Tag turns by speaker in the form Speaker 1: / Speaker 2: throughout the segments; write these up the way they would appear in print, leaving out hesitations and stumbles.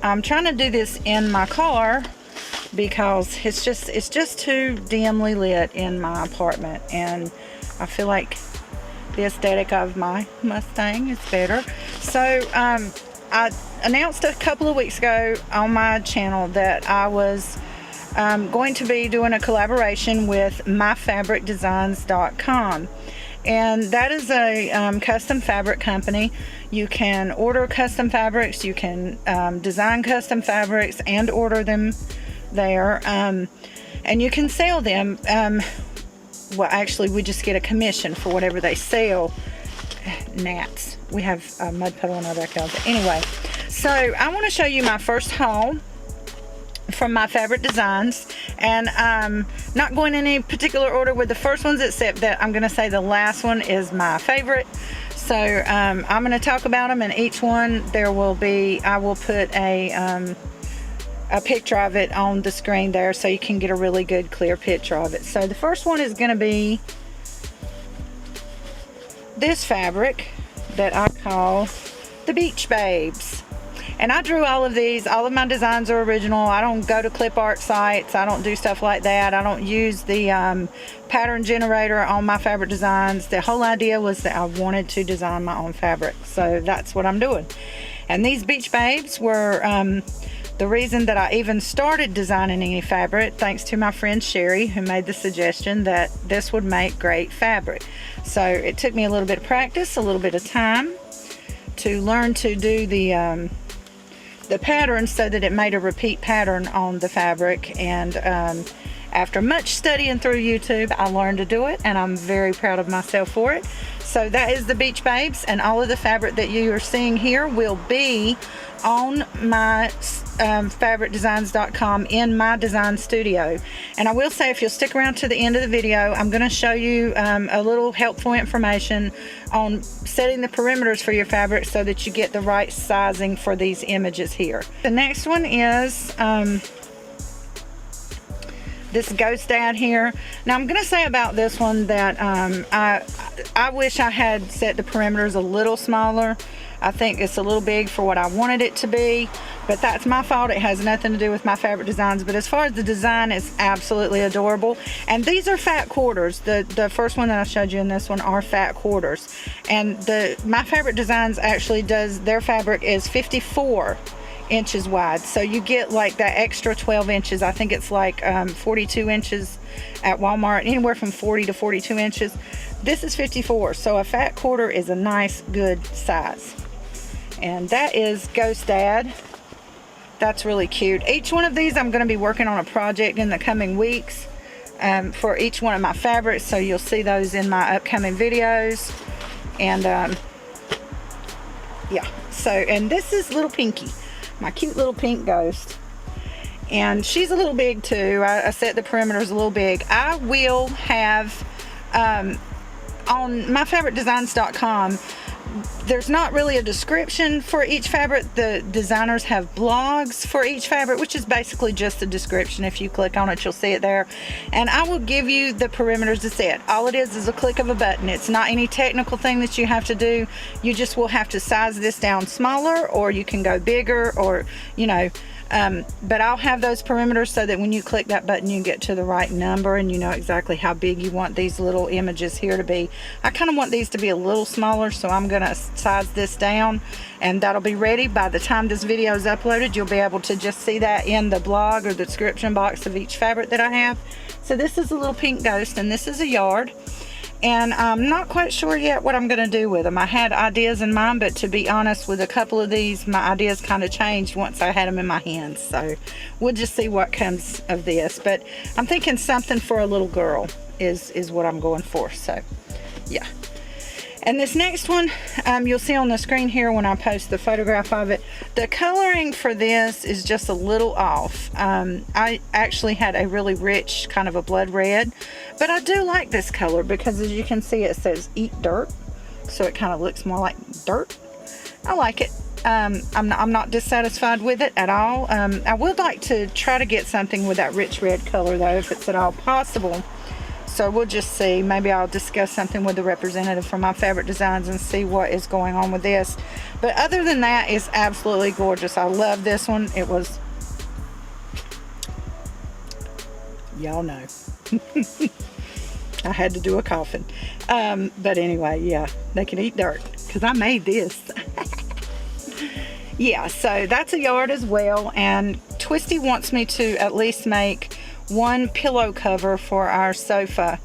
Speaker 1: I'm trying to do this in my car because it's just too dimly lit in my apartment, and I feel like the aesthetic of my Mustang is better. So I announced a couple of weeks ago on my channel that I was going to be doing a collaboration with myfabricdesigns.com, and that is a custom fabric company. You can order custom fabrics, you can design custom fabrics and order them there, and you can sell them. Well, actually, we just get a commission for whatever they sell. Gnats. We have a mud puddle in our backyard. But anyway, so I want to show you my first haul from My Fabric Designs, and I'm not going in any particular order with the first ones, except that I'm going to say the last one is my favorite. So I'm going to talk about them, and each one I will put a picture of it on the screen there so you can get a really good clear picture of it. So the first one is going to be this fabric that I call the Beach Babes, and I drew all of these. All of my designs are original. I don't go to clip art sites. I don't do stuff like that. I don't use the pattern generator on My Fabric Designs. The whole idea was that I wanted to design my own fabric, so that's what I'm doing. And these Beach Babes were the reason that I even started designing any fabric, thanks to my friend Sherry, who made the suggestion that this would make great fabric. So it took me a little bit of practice, a little bit of time to learn to do the pattern so that it made a repeat pattern on the fabric. And after much studying through YouTube, I learned to do it, and I'm very proud of myself for it. So that is the Beach Babes, and all of the fabric that you are seeing here will be on my fabricdesigns.com in my design studio. And I will say, if you'll stick around to the end of the video, I'm going to show you a little helpful information on setting the perimeters for your fabric so that you get the right sizing for these images here. The next one is this Ghost Dad here. Now I'm going to say about this one that I wish I had set the perimeters a little smaller. I think it's a little big for what I wanted it to be, but that's my fault. It has nothing to do with My Fabric Designs. But as far as the design, it's absolutely adorable. And these are fat quarters. The first one that I showed you in this one are fat quarters. And My Fabric Designs actually does, their fabric is 54 inches wide, so you get like that extra 12 inches. I think it's like 42 inches at Walmart, anywhere from 40 to 42 inches. This is 54, so a fat quarter is a nice good size. And that is Ghost Dad. That's really cute. Each one of these I'm going to be working on a project in the coming weeks for each one of my fabrics, so you'll see those in my upcoming videos. And yeah, so, and this is little Pinky, my cute little pink ghost, and she's a little big too. I set the perimeters a little big. I will have on myfabricdesigns.com, there's not really a description for each fabric. The designers have blogs for each fabric, which is basically just a description. If you click on it, you'll see it there, and I will give you the perimeters to set. All it is a click of a button. It's not any technical thing that you have to do. You just will have to size this down smaller, or you can go bigger, or you know, but I'll have those perimeters so that when you click that button, you get to the right number and you know exactly how big you want these little images here to be. I kind of want these to be a little smaller, so I'm going to size this down, and that'll be ready by the time this video is uploaded. You'll be able to just see that in the blog or the description box of each fabric that I have. So this is a little pink ghost, and this is a yard. And I'm not quite sure yet what I'm going to do with them. I had ideas in mind, but to be honest, with a couple of these, my ideas kind of changed once I had them in my hands. So we'll just see what comes of this. But I'm thinking something for a little girl is what I'm going for. So yeah. And this next one, you'll see on the screen here when I post the photograph of it. The coloring for this is just a little off. I actually had a really rich kind of a blood red, but I do like this color because, as you can see, it says eat dirt, so it kind of looks more like dirt. I like it. I'm not dissatisfied with it at all. I would like to try to get something with that rich red color though, if it's at all possible, So we'll just see. Maybe I'll discuss something with the representative from My Fabric Designs and see what is going on with this. But other than that, it's absolutely gorgeous. I love this one. It was, y'all know. I had to do a coughing. But anyway, yeah, they can eat dirt because I made this. Yeah, so that's a yard as well. And Twisty wants me to at least make one pillow cover for our sofa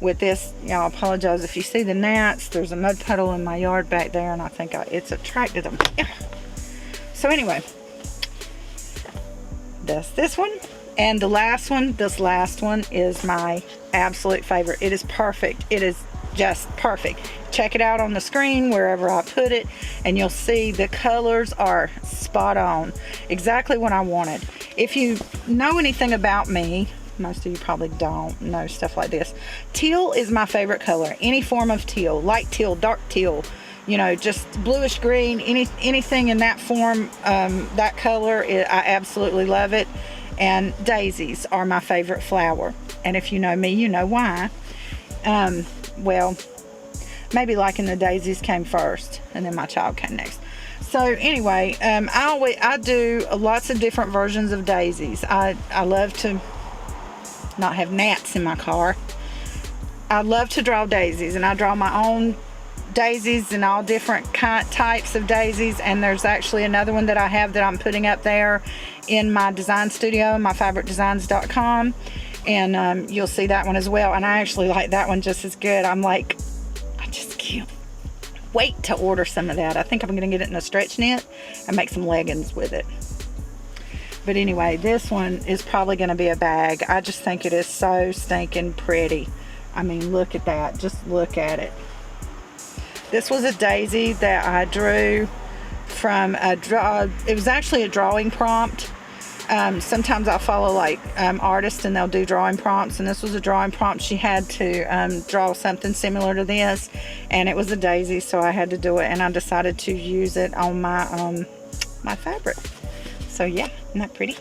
Speaker 1: with this. Y'all, I apologize if you see the gnats. There's a mud puddle in my yard back there, and I think it's attracted them. Yeah. So anyway, that's this one. And the last one, this last one is my absolute favorite. It is perfect. It is just perfect. Check it out on the screen wherever I put it, and you'll see the colors are spot on. Exactly what I wanted. If you know anything about me, most of you probably don't know stuff like this. Teal is my favorite color. Any form of teal, light teal, dark teal, you know, just bluish green, anything in that form, that color, I absolutely love it. And daisies are my favorite flower. And if you know me, you know why. Well, maybe liking the daisies came first, and then my child came next. So anyway, I do lots of different versions of daisies. I love to not have gnats in my car. I love to draw daisies, and I draw my own daisies and all different types of daisies. And there's actually another one that I have that I'm putting up there in my design studio, myfabricdesigns.com, and you'll see that one as well. And I actually like that one just as good. I'm like, I just can't wait to order some of that. I think I'm gonna get it in a stretch knit and make some leggings with it. But anyway, this one is probably gonna be a bag. I just think it is so stinking pretty. I mean, look at that, just look at it. This was a daisy that I drew from it was actually a drawing prompt. Sometimes I'll follow like artists, and they'll do drawing prompts, and this was a drawing prompt. She had to draw something similar to this, and it was a daisy, so I had to do it, and I decided to use it on my my fabric. So yeah, isn't that pretty?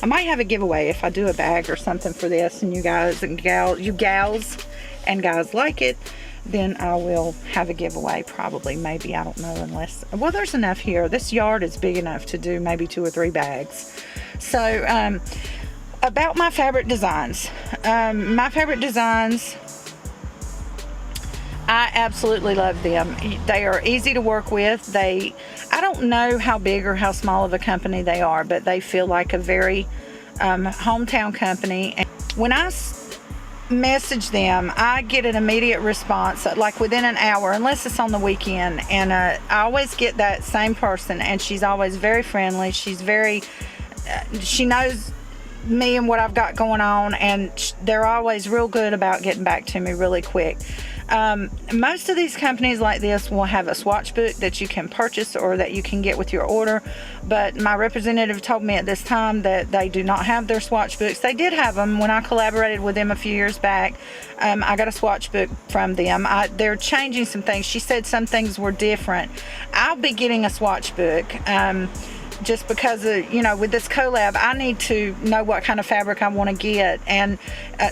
Speaker 1: I might have a giveaway if I do a bag or something for this, and you guys and gals and guys like it, then I will have a giveaway probably, maybe, I don't know, unless, well, there's enough here. This yard is big enough to do maybe 2 or 3 bags. So about My Fabric Designs. My Fabric Designs, I absolutely love them. They are easy to work with. I don't know how big or how small of a company they are, but they feel like a very hometown company. And when I message them, I get an immediate response, like within an hour, unless it's on the weekend. And I always get that same person, and she's always very friendly. She's very, she knows me and what I've got going on, and they're always real good about getting back to me really quick. Most of these companies like this will have a swatch book that you can purchase or that you can get with your order, but my representative told me at this time that they do not have their swatch books. They did have them when I collaborated with them a few years back. I got a swatch book from them. They're changing some things. She said some things were different. I'll be getting a swatch book. Just because of, you know, with this collab, I need to know what kind of fabric I want to get. And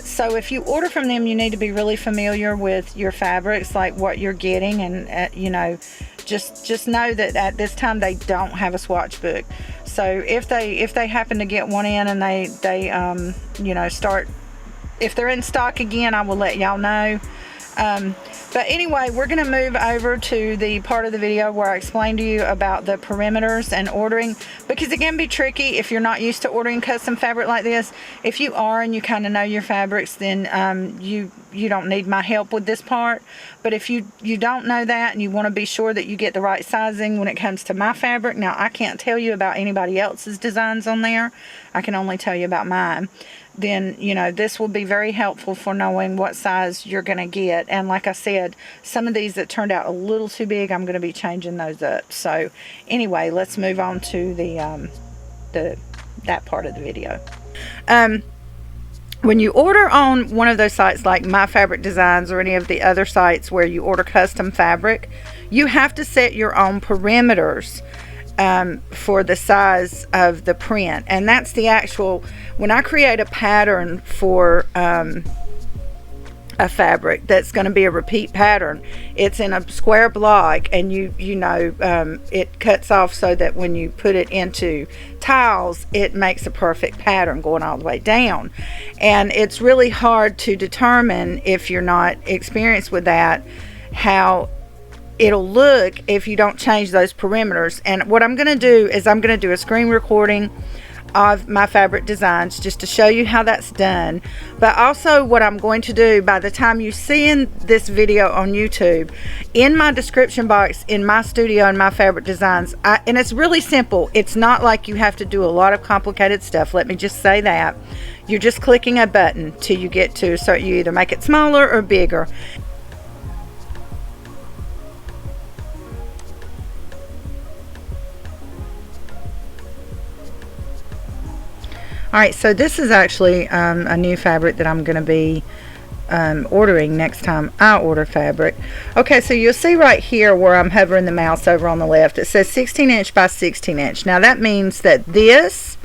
Speaker 1: so if you order from them, you need to be really familiar with your fabrics, like what you're getting. And you know, just know that at this time they don't have a swatch book. So if they happen to get one in, and they you know, start, if they're in stock again, I will let y'all know. But anyway, we're going to move over to the part of the video where I explain to you about the perimeters and ordering, because it can be tricky if you're not used to ordering custom fabric like this. If you are and you kind of know your fabrics, then you don't need my help with this part. But if you don't know that, and you want to be sure that you get the right sizing when it comes to my fabric, now I can't tell you about anybody else's designs on there. I can only tell you about mine. Then, you know, this will be very helpful for knowing what size you're going to get. And like I said, some of these that turned out a little too big, I'm going to be changing those up. So anyway, let's move on to that part of the video. When you order on one of those sites like My Fabric Designs or any of the other sites where you order custom fabric, you have to set your own perimeters for the size of the print. And that's the actual, when I create a pattern for a fabric that's going to be a repeat pattern. It's in a square block, and you know, it cuts off so that when you put it into tiles, it makes a perfect pattern going all the way down. And it's really hard to determine, if you're not experienced with that, how it'll look if you don't change those perimeters. And what I'm going to do is I'm going to do a screen recording of my fabric designs just to show you how that's done. But also what I'm going to do, by the time you see in this video on YouTube, in my description box, in my studio and my fabric designs, and it's really simple. It's not like you have to do a lot of complicated stuff. Let me just say that. You're just clicking a button till you get to, so you either make it smaller or bigger. Alright, so this is actually a new fabric that I'm going to be ordering next time I order fabric. Okay, so you'll see right here where I'm hovering the mouse over on the left, it says 16 inch by 16 inch. Now that means that this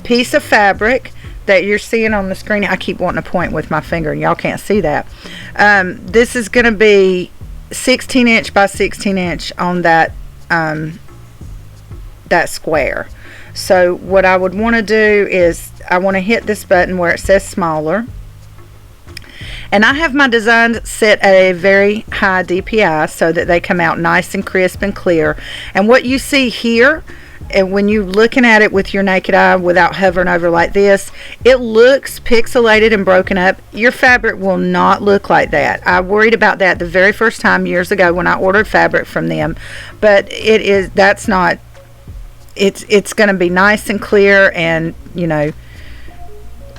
Speaker 1: piece of fabric that you're seeing on the screen, I keep wanting to point with my finger and y'all can't see that. This is going to be 16 inch by 16 inch on that, that square. So what I would want to do is I want to hit this button where it says smaller, and I have my designs set at a very high DPI so that they come out nice and crisp and clear. And what you see here, and when you're looking at it with your naked eye without hovering over like this, it looks pixelated and broken up. Your fabric will not look like that. I worried about that the very first time years ago when I ordered fabric from them, but that's not. It's going to be nice and clear, and you know,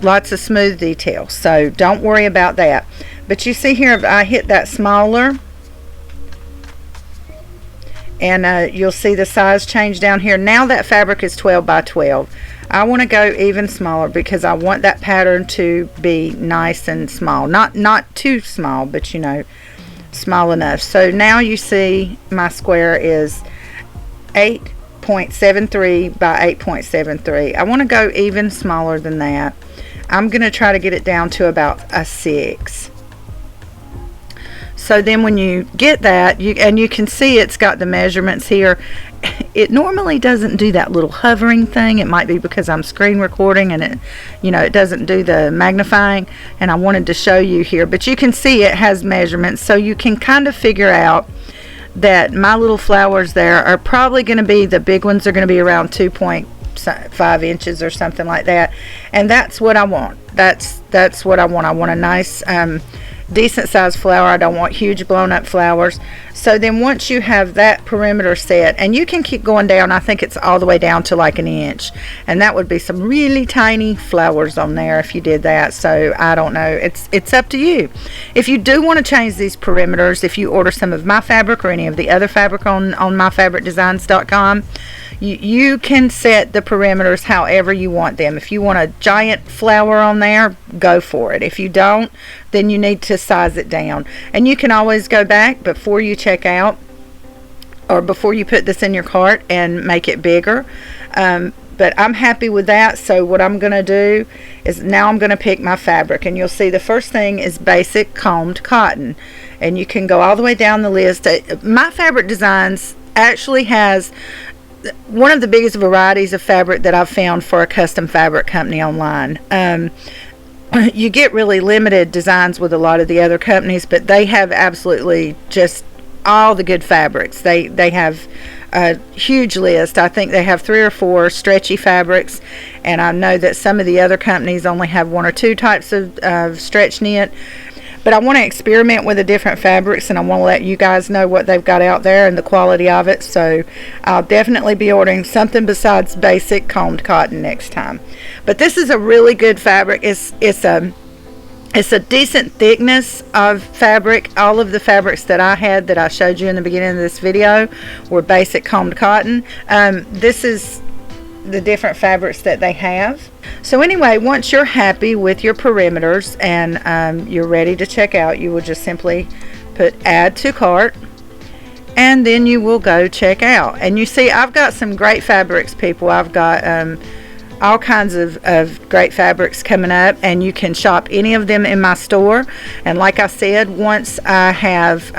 Speaker 1: lots of smooth details, so don't worry about that. But you see here, if I hit that smaller, and you'll see the size change down here. Now that fabric is 12 by 12. I want to go even smaller because I want that pattern to be nice and small, not too small, but you know, small enough. So now you see my square is 8.73 by 8.73. I want to go even smaller than that. I'm going to try to get it down to about a 6. So then when you get that, and you can see it's got the measurements here. It normally doesn't do that little hovering thing. It might be because I'm screen recording and it, you know, it doesn't do the magnifying, and I wanted to show you here. But you can see it has measurements, so you can kind of figure out that my little flowers there are probably going to be, the big ones are going to be around 2.5 inches or something like that, and that's what I want. That's what I want. I want a nice decent sized flower. I don't want huge blown up flowers. So then once you have that perimeter set, and you can keep going down, I think it's all the way down to like an inch, and that would be some really tiny flowers on there if you did that. So I don't know, it's up to you. If you do want to change these perimeters, if you order some of my fabric or any of the other fabric on myfabricdesigns.com, you can set the perimeters however you want them. If you want a giant flower on there, go for it. If you don't, then you need to size it down. And you can always go back before you check out, or before you put this in your cart, and make it bigger. But I'm happy with that. So what I'm going to do is now I'm going to pick my fabric, and you'll see the first thing is basic combed cotton, and you can go all the way down the list. My Fabric Designs actually has one of the biggest varieties of fabric that I've found for a custom fabric company online. You get really limited designs with a lot of the other companies, but they have absolutely just all the good fabrics. They have a huge list. I think they have 3 or 4 stretchy fabrics, and I know that some of the other companies only have 1 or 2 types of stretch knit. But I want to experiment with the different fabrics, and I want to let you guys know what they've got out there and the quality of it. So I'll definitely be ordering something besides basic combed cotton next time. But this is a really good fabric. It's a decent thickness of fabric. All of the fabrics that I had that I showed you in the beginning of this video were basic combed cotton. This is the different fabrics that they have. So anyway, once you're happy with your perimeters and you're ready to check out, you will just simply put add to cart, and then you will go check out. And you see, I've got some great fabrics, people. I've got all kinds of great fabrics coming up, and you can shop any of them in my store. And like I said, once I have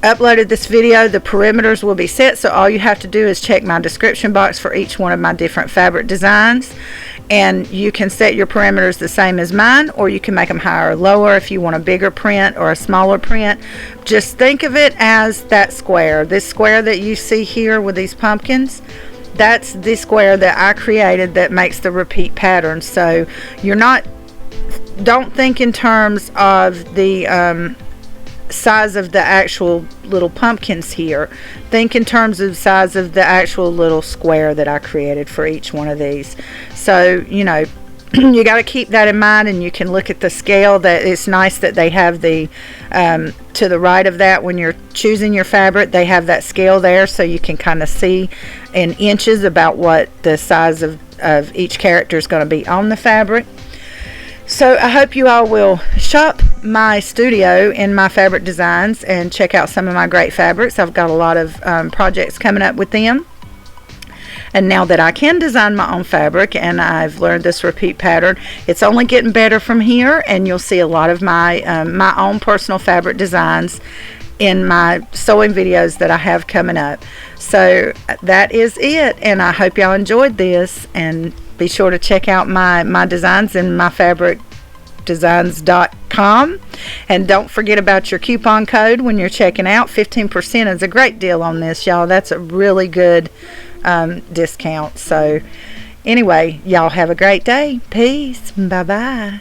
Speaker 1: uploaded this video, the perimeters will be set, so all you have to do is check my description box for each one of my different fabric designs, and you can set your perimeters the same as mine, or you can make them higher or lower if you want a bigger print or a smaller print. Just think of it as that square. This square that you see here with these pumpkins, that's the square that I created that makes the repeat pattern. So don't think in terms of the size of the actual little pumpkins here. Think in terms of size of the actual little square that I created for each one of these. So you know, you got to keep that in mind, and you can look at the scale. That it's nice that they have the to the right of that, when you're choosing your fabric, they have that scale there, so you can kind of see in inches about what the size of each character is going to be on the fabric. So I hope you all will shop my studio in my fabric designs and check out some of my great fabrics. I've got a lot of projects coming up with them. And now that I can design my own fabric and I've learned this repeat pattern, it's only getting better from here, and you'll see a lot of my my own personal fabric designs in my sewing videos that I have coming up. So that is it, and I hope y'all enjoyed this, and be sure to check out my designs in myfabricdesigns.com, and don't forget about your coupon code when you're checking out. 15% is a great deal on this, y'all. That's a really good discount. So anyway, y'all have a great day. Peace. Bye bye.